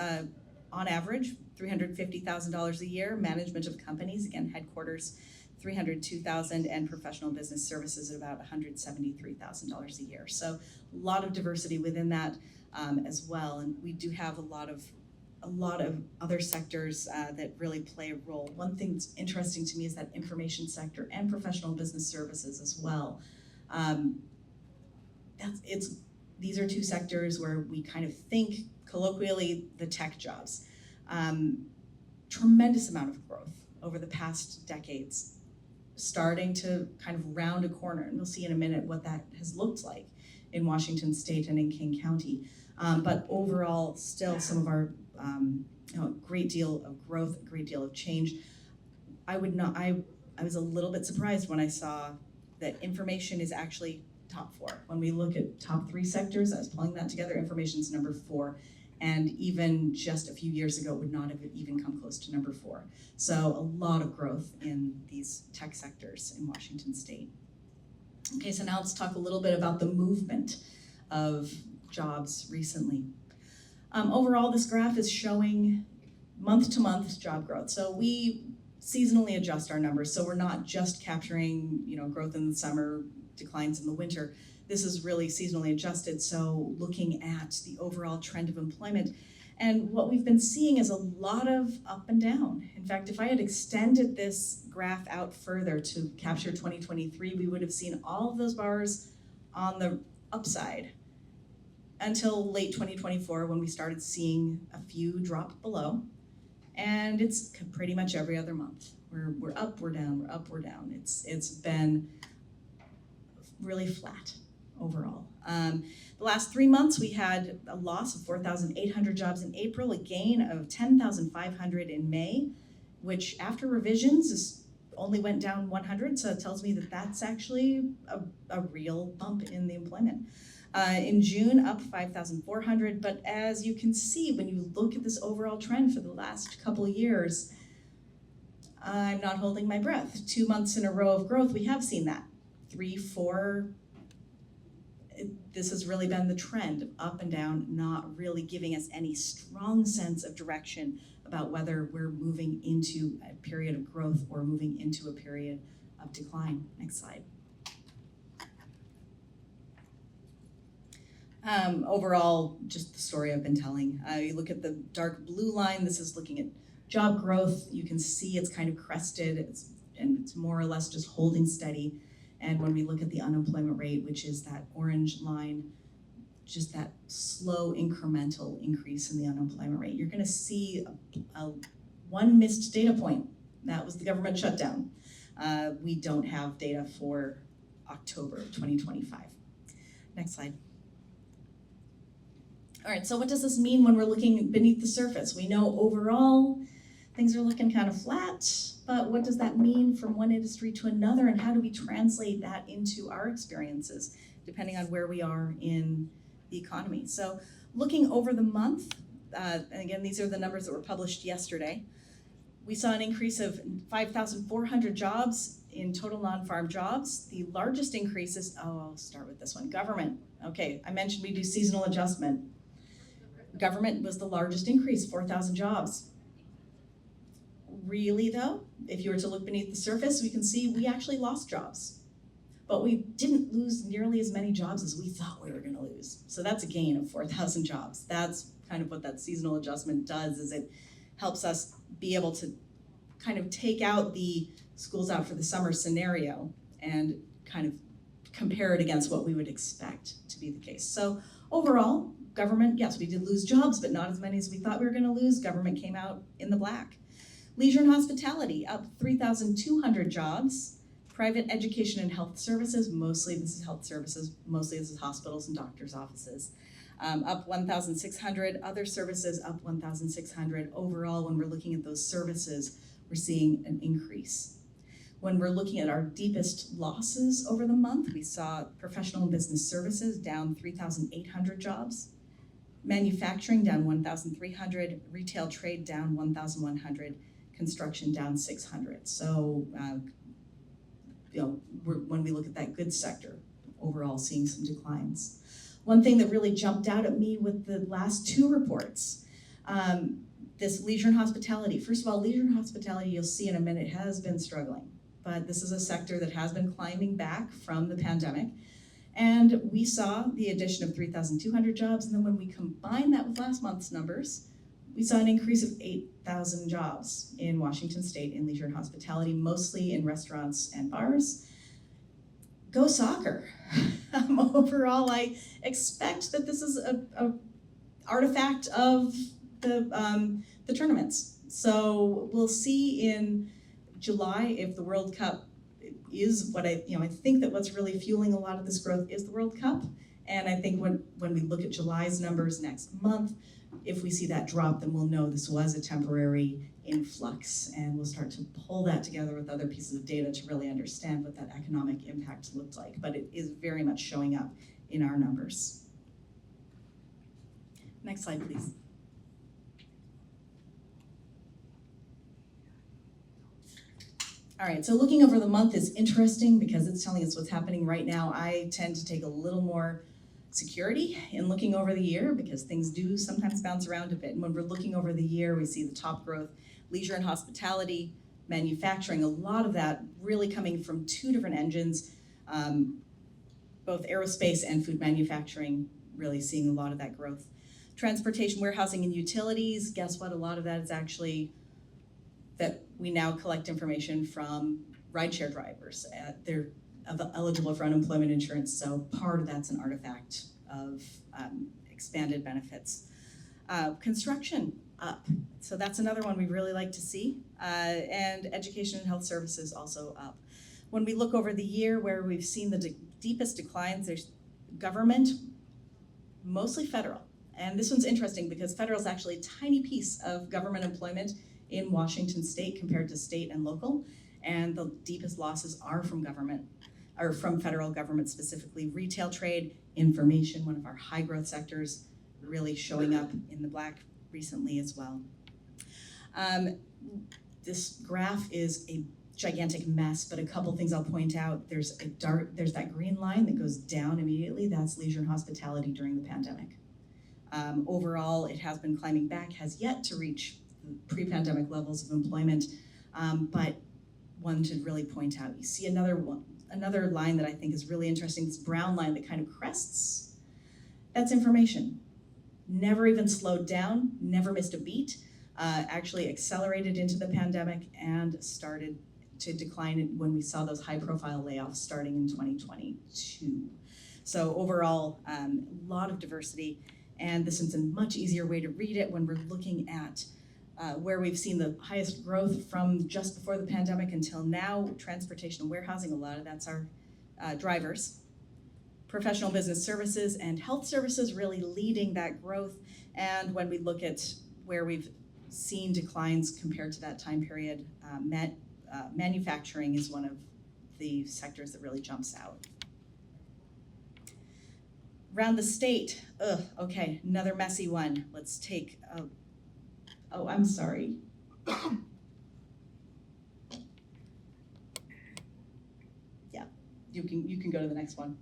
on average, $350,000 a year. Management of companies, again, headquarters, $302,000, and professional business services at about $173,000 a year. So a lot of diversity within that as well. And we do have a lot of other sectors that really play a role. One thing that's interesting to me is that information sector and professional business services as well. These are two sectors where we kind of think colloquially the tech jobs. Tremendous amount of growth over the past decades, starting to kind of round a corner, and we'll see in a minute what that has looked like in Washington State and in King County. But overall, still some of our a great deal of growth, a great deal of change. I was a little bit surprised when I saw that information is actually top 4. When we look at top 3 sectors, I was pulling that together, information's number 4. And even just a few years ago, it would not have even come close to number 4. So a lot of growth in these tech sectors in Washington State. Okay, so now let's talk a little bit about the movement of jobs recently. Overall, this graph is showing month-to-month job growth. So we seasonally adjust our numbers. So we're not just capturing, growth in the summer, declines in the winter. This is really seasonally adjusted. So looking at the overall trend of employment. And what we've been seeing is a lot of up and down. In fact, if I had extended this graph out further to capture 2023, we would have seen all of those bars on the upside until late 2024 when we started seeing a few drop below. And it's pretty much every other month. We're up, we're down, we're up, we're down. It's been really flat overall. The last 3 months, we had a loss of 4,800 jobs in April, a gain of 10,500 in May, which after revisions only went down 100. So it tells me that that's actually a real bump in the employment. In June, up 5,400. But as you can see, when you look at this overall trend for the last couple of years, I'm not holding my breath. 2 months in a row of growth, we have seen that. 3, 4, this has really been the trend of up and down, not really giving us any strong sense of direction about whether we're moving into a period of growth or moving into a period of decline. Next slide. Overall, just the story I've been telling. You look at the dark blue line, this is looking at job growth. You can see it's kind of crested, and it's more or less just holding steady. And when we look at the unemployment rate, which is that orange line, just that slow incremental increase in the unemployment rate, you're gonna see one missed data point. That was the government shutdown. We don't have data for October of 2025. Next slide. All right, so what does this mean when we're looking beneath the surface? We know overall things are looking kind of flat, but what does that mean from one industry to another, and how do we translate that into our experiences, depending on where we are in the economy? So looking over the month, and again, these are the numbers that were published yesterday, we saw an increase of 5,400 jobs in total non-farm jobs. The largest increase is, I'll start with this one, government. Okay, I mentioned we do seasonal adjustment. Government was the largest increase, 4,000 jobs. Really though, if you were to look beneath the surface, we can see we actually lost jobs. but we didn't lose nearly as many jobs as we thought we were gonna lose. So that's a gain of 4,000 jobs. That's kind of what that seasonal adjustment does, is it helps us be able to kind of take out the schools out for the summer scenario and kind of compare it against what we would expect to be the case. So overall, government, yes, we did lose jobs, but not as many as we thought we were gonna lose. Government came out in the black. Leisure and hospitality, up 3,200 jobs. Private education and health services, mostly this is health services, mostly this is hospitals and doctors' offices. Up 1,600, other services up 1,600. Overall, when we're looking at those services, we're seeing an increase. When we're looking at our deepest losses over the month, we saw professional and business services down 3,800 jobs, manufacturing down 1,300, retail trade down 1,100, construction down 600. So, when we look at that goods sector, overall seeing some declines. One thing that really jumped out at me with the last two reports, this leisure and hospitality. First of all, leisure and hospitality, you'll see in a minute, has been struggling, but this is a sector that has been climbing back from the pandemic. And we saw the addition of 3,200 jobs, and then when we combine that with last month's numbers, we saw an increase of 8,000 jobs in Washington State in leisure and hospitality, mostly in restaurants and bars. Go soccer. Overall, I expect that this is a artifact of the tournaments. So we'll see in July if the World Cup is what I think that what's really fueling a lot of this growth is the World Cup. And I think when we look at July's numbers next month, if we see that drop, then we'll know this was a temporary influx, and we'll start to pull that together with other pieces of data to really understand what that economic impact looked like. But it is very much showing up in our numbers. Next slide, please. All right, so looking over the month is interesting because it's telling us what's happening right now. I tend to take a little more security in looking over the year because things do sometimes bounce around a bit. And when we're looking over the year, we see the top growth, leisure and hospitality, manufacturing, a lot of that really coming from two different engines, both aerospace and food manufacturing, really seeing a lot of that growth. Transportation, warehousing, and utilities, guess what? A lot of that is actually that we now collect information from rideshare drivers. They're eligible for unemployment insurance, so part of that's an artifact of expanded benefits. Construction up, so that's another one we really like to see, and education and health services also up. When we look over the year where we've seen the deepest declines, there's government, mostly federal, and this one's interesting because federal is actually a tiny piece of government employment in Washington State compared to state and local, and the deepest losses are from government, or from federal government specifically. Retail trade, information, one of our high growth sectors, really showing up in the black recently as well. This graph is a gigantic mess, but a couple things I'll point out. There's that green line that goes down immediately. That's leisure and hospitality during the pandemic. Overall, it has been climbing back, has yet to reach pre-pandemic levels of employment, but one to really point out. You see another line that I think is really interesting, this brown line that kind of crests. That's information. Never even slowed down, never missed a beat, actually accelerated into the pandemic and started to decline when we saw those high-profile layoffs starting in 2022. So overall, a lot of diversity, and this is a much easier way to read it when we're looking at where we've seen the highest growth from just before the pandemic until now. Transportation and warehousing, a lot of that's our drivers. Professional business services and health services really leading that growth. And when we look at where we've seen declines compared to that time period, manufacturing is one of the sectors that really jumps out. Around the state, okay, another messy one. Let's take oh, I'm sorry. Yeah, you can go to the next one.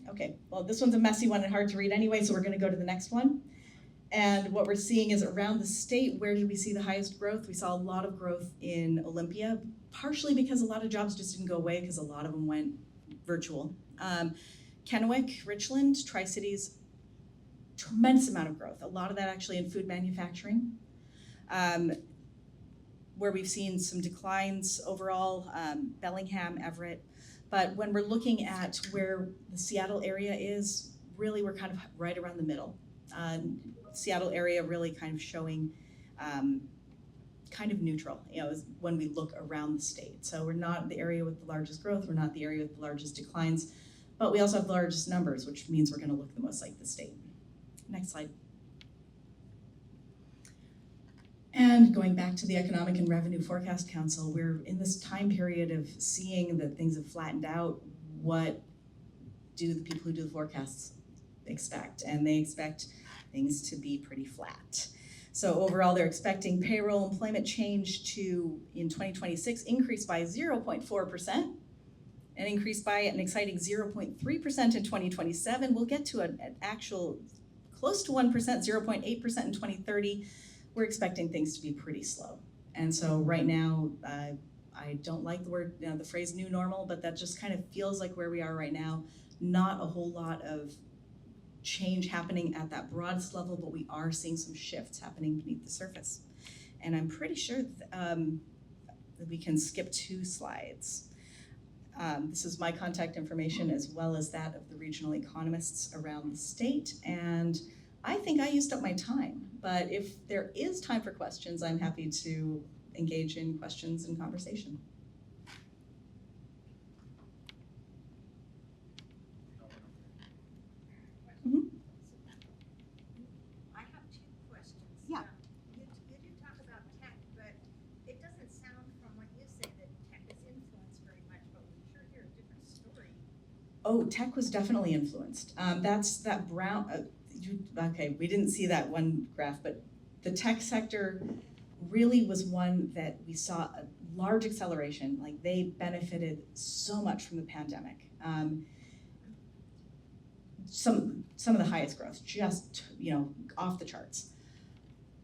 Okay, well, this one's a messy one and hard to read anyway, so we're gonna go to the next one. And what we're seeing is around the state, where did we see the highest growth? We saw a lot of growth in Olympia, partially because a lot of jobs just didn't go away because a lot of them went virtual. Kennewick, Richland, Tri-Cities, tremendous amount of growth. A lot of that actually in food manufacturing. Where we've seen some declines overall, Bellingham, Everett. But when we're looking at where the Seattle area is, really we're kind of right around the middle. Seattle area really kind of showing kind of neutral, when we look around the state. So we're not the area with the largest growth, we're not the area with the largest declines, but we also have the largest numbers, which means we're gonna look the most like the state. Next slide. And going back to the Economic and Revenue Forecast Council, we're in this time period of seeing that things have flattened out. What do the people who do the forecasts expect? And they expect things to be pretty flat. So overall, they're expecting payroll employment change to, in 2026, increase by 0.4%, and increase by an exciting 0.3% in 2027. We'll get to an actual close to 1%, 0.8% in 2030. We're expecting things to be pretty slow. And so right now, I don't like the phrase new normal, but that just kind of feels like where we are right now. Not a whole lot of change happening at that broadest level, but we are seeing some shifts happening beneath the surface. And I'm pretty sure that we can skip 2 slides. This is my contact information as well as that of the regional economists around the state. And I think I used up my time, but if there is time for questions, I'm happy to engage in questions and conversation. I have 2 questions. Yeah. You do talk about tech, but it doesn't sound from what you say that tech is influenced very much, but we sure hear a different story. Oh, tech was definitely influenced. That's that brown, okay, we didn't see that one graph, but the tech sector really was one that we saw a large acceleration. Like, they benefited so much from the pandemic. Some of the highest growth, just off the charts.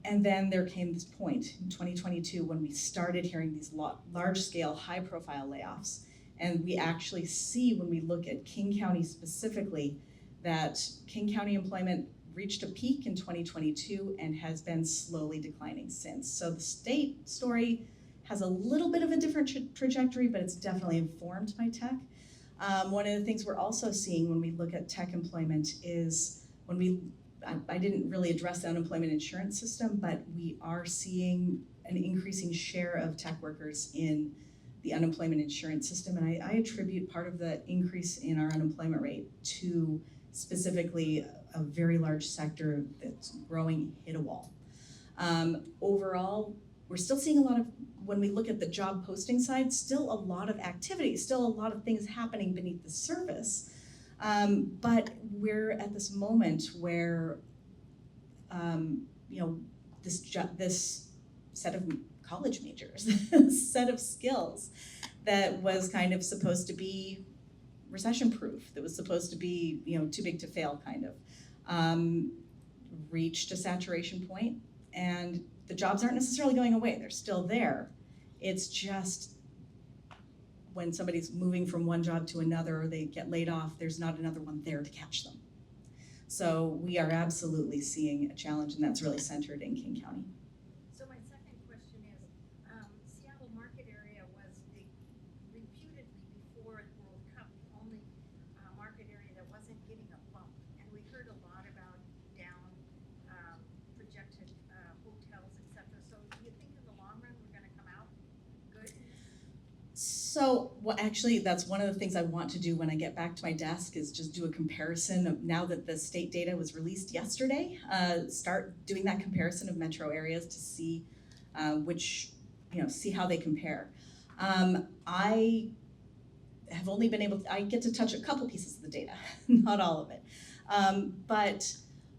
And then there came this point in 2022 when we started hearing these large-scale, high-profile layoffs. And we actually see, when we look at King County specifically, that King County employment reached a peak in 2022 and has been slowly declining since. So the state story has a little bit of a different trajectory, but it's definitely informed by tech. One of the things we're also seeing when we look at tech employment is I didn't really address the unemployment insurance system, but we are seeing an increasing share of tech workers in the unemployment insurance system. And I attribute part of the increase in our unemployment rate to specifically a very large sector that's growing hit a wall. Overall, we're still seeing a lot of, when we look at the job posting side, still a lot of activity, still a lot of things happening beneath the surface. But we're at this moment where, this set of college majors, set of skills that was kind of supposed to be recession-proof, that was supposed to be, too big to fail kind of, reached a saturation point, and the jobs aren't necessarily going away, they're still there. It's just when somebody's moving from one job to another or they get laid off, there's not another one there to catch them. So we are absolutely seeing a challenge, and that's really centered in King County. So my second question is, Seattle market area was reputedly before the World Cup the only market area that wasn't getting a bump, and we heard a lot about down projected hotels, etc. So do you think in the long run we're going to come out good? So, well, actually, that's one of the things I want to do when I get back to my desk is just do a comparison of, now that the state data was released yesterday, start doing that comparison of metro areas to see see how they compare. I have only been able to, I get to touch a couple pieces of the data, not all of it. But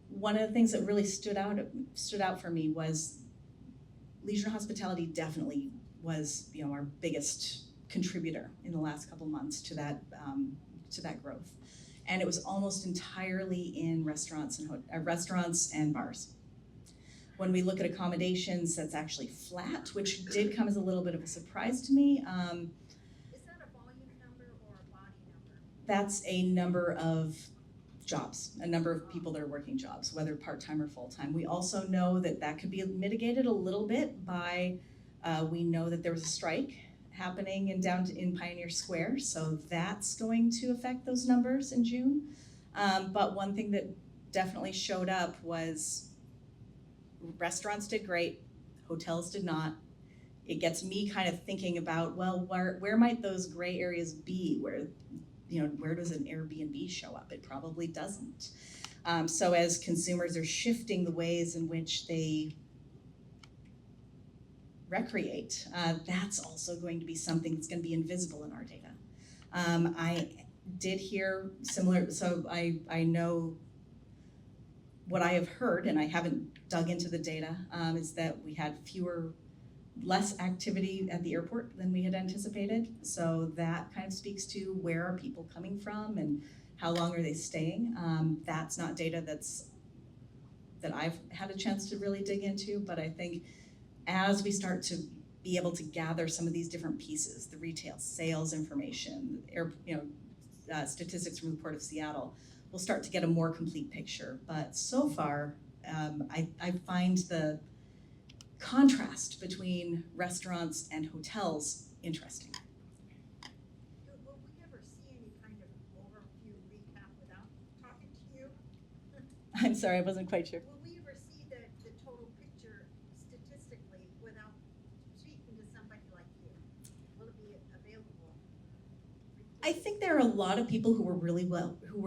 one of the things that really stood out for me was leisure and hospitality definitely was, our biggest contributor in the last couple months to that growth, and it was almost entirely in restaurants and bars. When we look at accommodations, that's actually flat, which did come as a little bit of a surprise to me. Is that a volume number or a body number? That's a number of jobs, a number of people that are working jobs, whether part-time or full-time. We also know that that could be mitigated a little bit by, we know that there was a strike happening in Pioneer Square, so that's going to affect those numbers in June. But one thing that definitely showed up was restaurants did great, hotels did not. It gets me kind of thinking about, well, where might those gray areas be where, where does an Airbnb show up? It probably doesn't. So as consumers are shifting the ways in which they recreate, that's also going to be something that's going to be invisible in our data. I did hear similar, so I know what I have heard, and I haven't dug into the data, is that we had less activity at the airport than we had anticipated. So that kind of speaks to where are people coming from and how long are they staying. That's not data that I've had a chance to really dig into, but I think as we start to be able to gather some of these different pieces, the retail sales information, statistics from the Port of Seattle, we'll start to get a more complete picture. But so far, I find the contrast between restaurants and hotels interesting. Will we ever see any kind of overview recap without talking to you? I'm sorry, I wasn't quite sure. Will we ever see the total picture statistically without speaking to somebody like you? Will it be available? I think there are a lot of people who were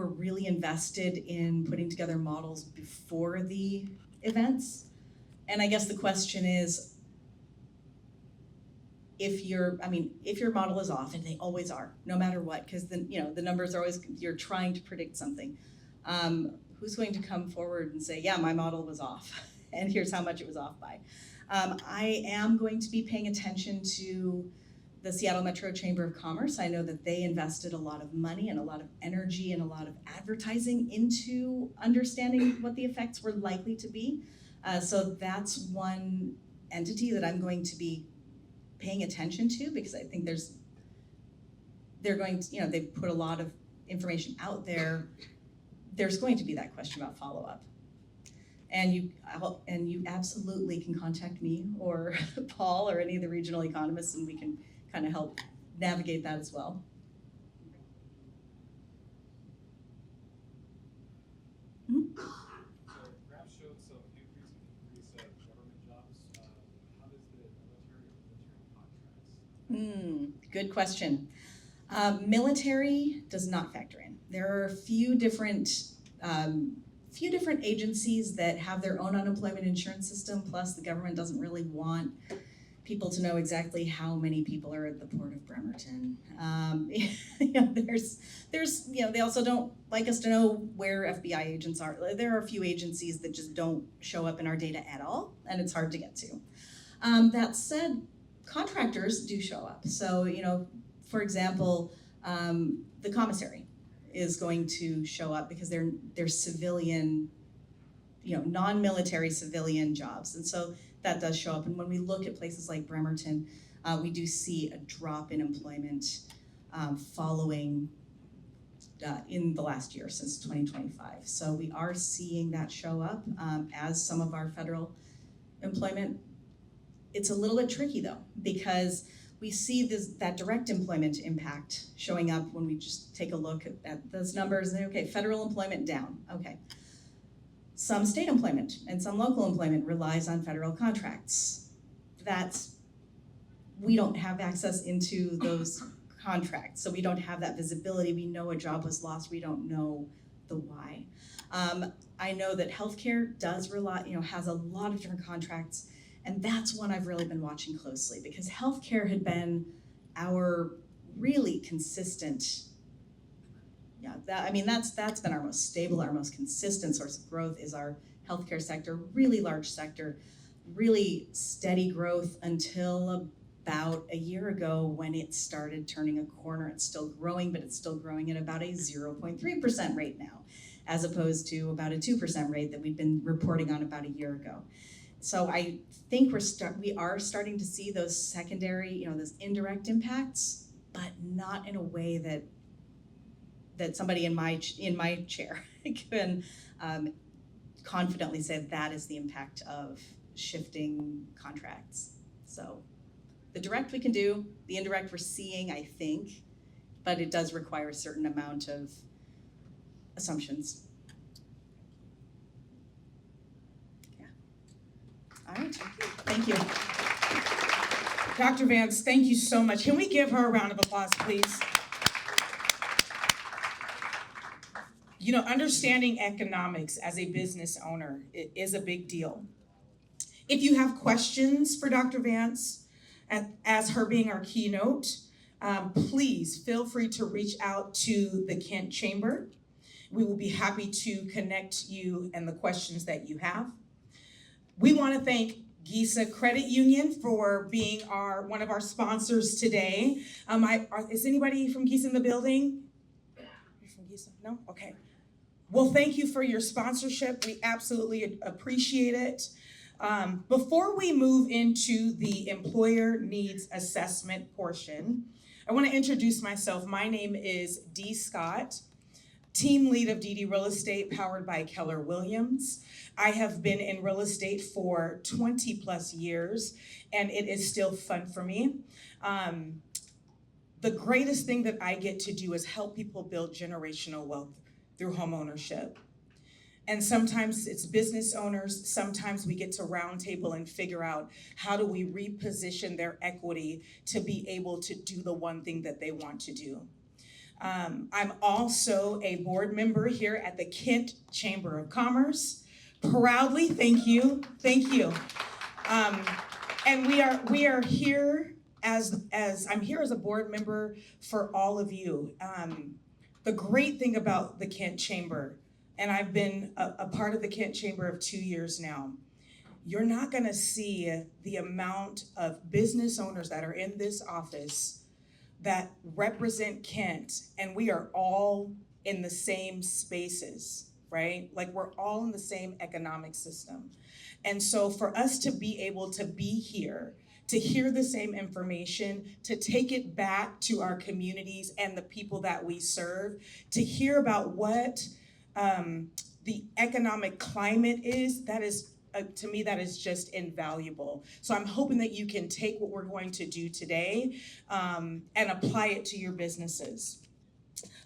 really invested in putting together models before the events. And I guess the question is, if your model is off, and they always are, no matter what, because the numbers are always, you're trying to predict something. Who's going to come forward and say, yeah, my model was off, and here's how much it was off by? I am going to be paying attention to the Seattle Metro Chamber of Commerce. I know that they invested a lot of money and a lot of energy and a lot of advertising into understanding what the effects were likely to be. So that's one entity that I'm going to be paying attention to, because I think they've put a lot of information out there. There's going to be that question about follow-up. And you absolutely can contact me or Paul or any of the regional economists, and we can kind of help navigate that as well. Mm-hmm. Good question. Military does not factor in. There are a few different agencies that have their own unemployment insurance system, plus the government doesn't really want people to know exactly how many people are at the Port of Bremerton. They also don't like us to know where FBI agents are. There are a few agencies that just don't show up in our data at all, and it's hard to get to. That said, contractors do show up. So, for example, the commissary is going to show up because they're civilian, non-military civilian jobs. And so that does show up. And when we look at places like Bremerton, we do see a drop in employment following in the last year, since 2025. So we are seeing that show up as some of our federal employment. It's a little bit tricky though, because we see that direct employment impact showing up when we just take a look at those numbers and okay, federal employment down, okay. Some state employment and some local employment relies on federal contracts. We don't have access into those contracts, so we don't have that visibility. We know a job was lost, we don't know the why. I know that healthcare does has a lot of different contracts. And that's one I've really been watching closely, because healthcare had been our really consistent, that's been our most stable, our most consistent source of growth is our healthcare sector, really large sector, really steady growth until about a year ago when it started turning a corner. It's still growing, but it's still growing at about a 0.3% rate now, as opposed to about a 2% rate that we'd been reporting on about a year ago. So I think we are starting to see those secondary, those indirect impacts, but not in a way that somebody in my chair can confidently say that is the impact of shifting contracts. So the direct we can do, the indirect we're seeing, I think, but it does require a certain amount of assumptions. Yeah. All right. Thank you. Dr. Vance, thank you so much. Can we give her a round of applause, please? You know, understanding economics as a business owner is a big deal. If you have questions for Dr. Vance, as her being our keynote, please feel free to reach out to the Kent Chamber. We will be happy to connect you and the questions that you have. We want to thank GISA Credit Union for being one of our sponsors today. Is anybody from GISA in the building? You're from GISA? No? Okay. Well, thank you for your sponsorship. We absolutely appreciate it. Before we move into the employer needs assessment portion, I want to introduce myself. My name is Dee Scott, team lead of DD Real Estate, powered by Keller Williams. I have been in real estate for 20 plus years, and it is still fun for me. The greatest thing that I get to do is help people build generational wealth through home ownership. And sometimes it's business owners, sometimes we get to roundtable and figure out how do we reposition their equity to be able to do the one thing that they want to do. I'm also a board member here at the Kent Chamber of Commerce. Proudly, thank you. And we are here as I'm here as a board member for all of you. The great thing about the Kent Chamber, and I've been a part of the Kent Chamber of 2 years now, you're not gonna see the amount of business owners that are in this office that represent Kent, and we are all in the same spaces, right? Like we're all in the same economic system. And so for us to be able to be here, to hear the same information, to take it back to our communities and the people that we serve, to hear about what the economic climate is, that is, to me, that is just invaluable. So I'm hoping that you can take what we're going to do today and apply it to your businesses.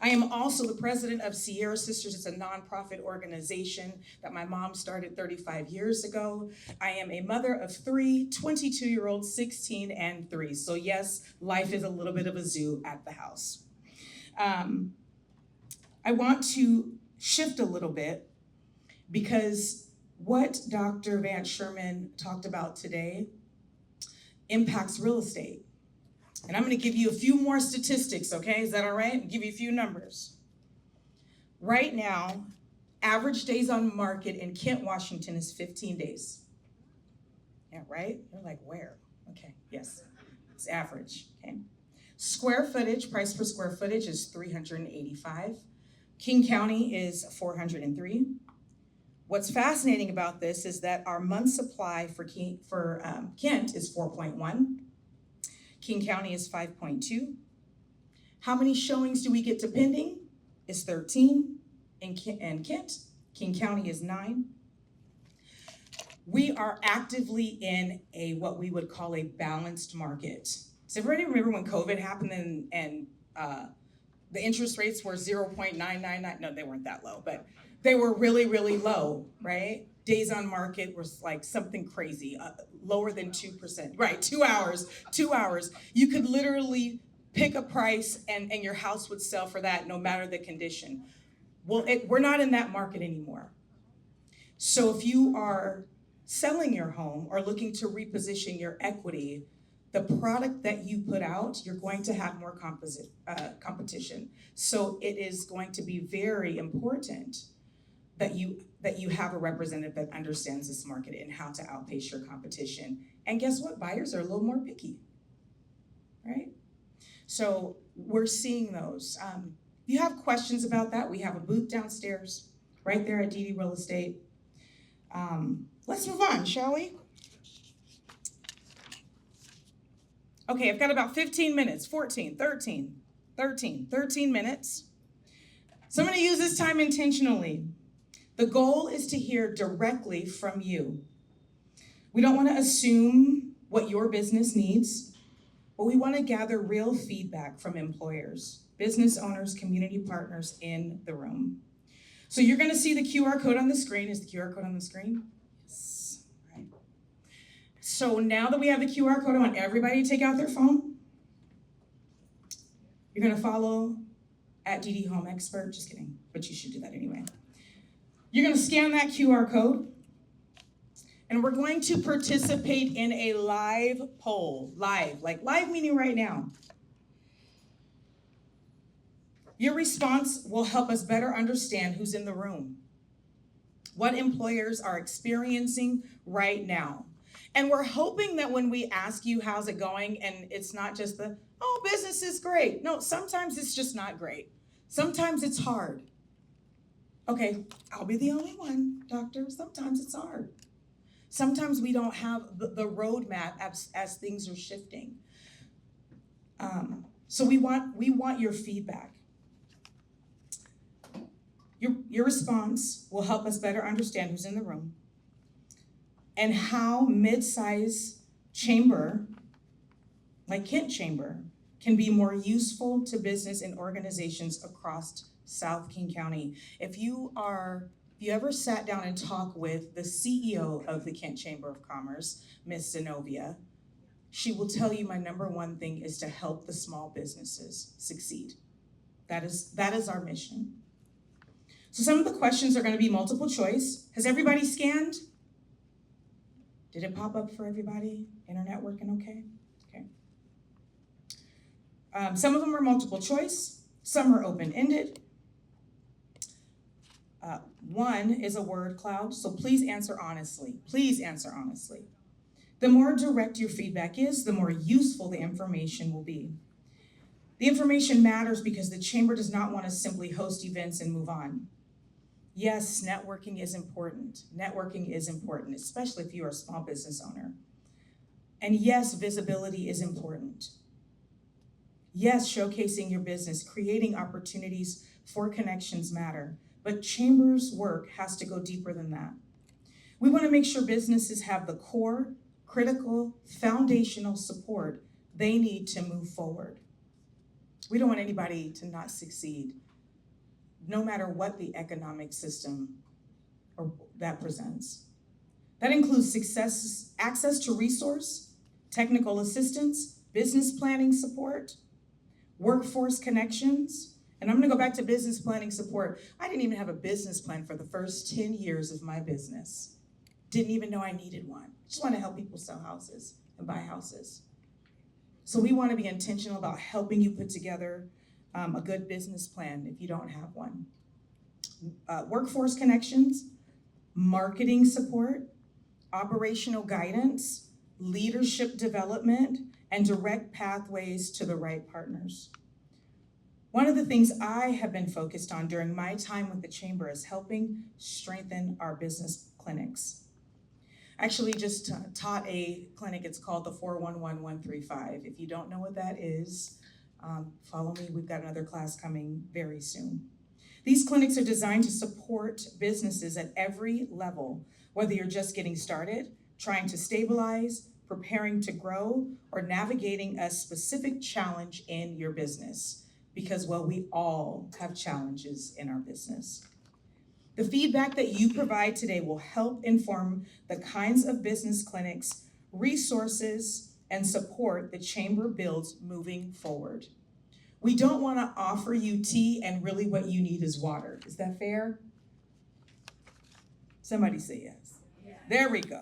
I am also the president of Sierra Sisters. It's a nonprofit organization that my mom started 35 years ago. I am a mother of 3, 22-year-olds, 16 and 3. So yes, life is a little bit of a zoo at the house. I want to shift a little bit because what Dr. Vance-Sherman talked about today impacts real estate. And I'm gonna give you a few more statistics, okay? Is that all right? I'll give you a few numbers. Right now, average days on market in Kent, Washington is 15 days. Yeah, right? You're like, where? Okay, yes, it's average, okay? Square footage, price per square footage is $385. King County is 403. What's fascinating about this is that our month supply for Kent is 4.1. King County is 5.2. How many showings do we get to pending? Is 13 in Kent. King County is 9. We are actively in what we would call a balanced market. Does everybody remember when COVID happened and the interest rates were 0.999? No, they weren't that low, but they were really, really low, right? Days on market was like something crazy, lower than 2%. Right, 2 hours. You could literally pick a price and your house would sell for that no matter the condition. Well, we're not in that market anymore. So if you are selling your home or looking to reposition your equity, the product that you put out, you're going to have more competition. So it is going to be very important that you have a representative that understands this market and how to outpace your competition. And guess what? Buyers are a little more picky, right? So we're seeing those. If you have questions about that, we have a booth downstairs, right there at DD Real Estate. Let's move on, shall we? Okay, I've got about 15 minutes, 14, 13 minutes. So I'm gonna use this time intentionally. The goal is to hear directly from you. We don't wanna assume what your business needs, but we wanna gather real feedback from employers, business owners, community partners in the room. So you're gonna see the QR code on the screen. Is the QR code on the screen? Yes, right. So now that we have the QR code, I want everybody to take out their phone. You're gonna follow at DD Home Expert, just kidding, but you should do that anyway. You're gonna scan that QR code, and we're going to participate in a live poll. Live meaning right now. Your response will help us better understand who's in the room, what employers are experiencing right now. And we're hoping that when we ask you how's it going, and it's not just the, oh, business is great. No, sometimes it's just not great. Sometimes it's hard. Okay, I'll be the only one, doctor. Sometimes it's hard. Sometimes we don't have the roadmap as things are shifting. So we want your feedback. Your response will help us better understand who's in the room and how mid-size chamber, like Kent Chamber, can be more useful to business and organizations across South King County. If you ever sat down and talked with the CEO of the Kent Chamber of Commerce, Miss Zenovia, she will tell you my number one thing is to help the small businesses succeed. That is our mission. So some of the questions are going to be multiple choice. Has everybody scanned? Did it pop up for everybody? Internet working okay? Okay. Some of them are multiple choice. Some are open-ended. One is a word cloud, so please answer honestly. Please answer honestly. The more direct your feedback is, the more useful the information will be. The information matters because the Chamber does not want to simply host events and move on. Yes, networking is important. Networking is important, especially if you're a small business owner. And yes, visibility is important. Yes, showcasing your business, creating opportunities for connections matter. But Chamber's work has to go deeper than that. We want to make sure businesses have the core, critical, foundational support they need to move forward. We don't want anybody to not succeed, no matter what the economic system or that presents. That includes access to resource, technical assistance, business planning support, workforce connections. And I'm gonna go back to business planning support. I didn't even have a business plan for the first 10 years of my business. Didn't even know I needed one. Just wanna help people sell houses and buy houses. So we wanna be intentional about helping you put together a good business plan if you don't have one. Workforce connections, marketing support, operational guidance, leadership development, and direct pathways to the right partners. One of the things I have been focused on during my time with the Chamber is helping strengthen our business clinics. I actually just taught a clinic, it's called the 411135. If you don't know what that is, follow me, we've got another class coming very soon. These clinics are designed to support businesses at every level, whether you're just getting started, trying to stabilize, preparing to grow, or navigating a specific challenge in your business. Because, well, we all have challenges in our business. The feedback that you provide today will help inform the kinds of business clinics, resources, and support the Chamber builds moving forward. We don't want to offer you tea and really what you need is water. Is that fair? Somebody say yes. Yeah. There we go.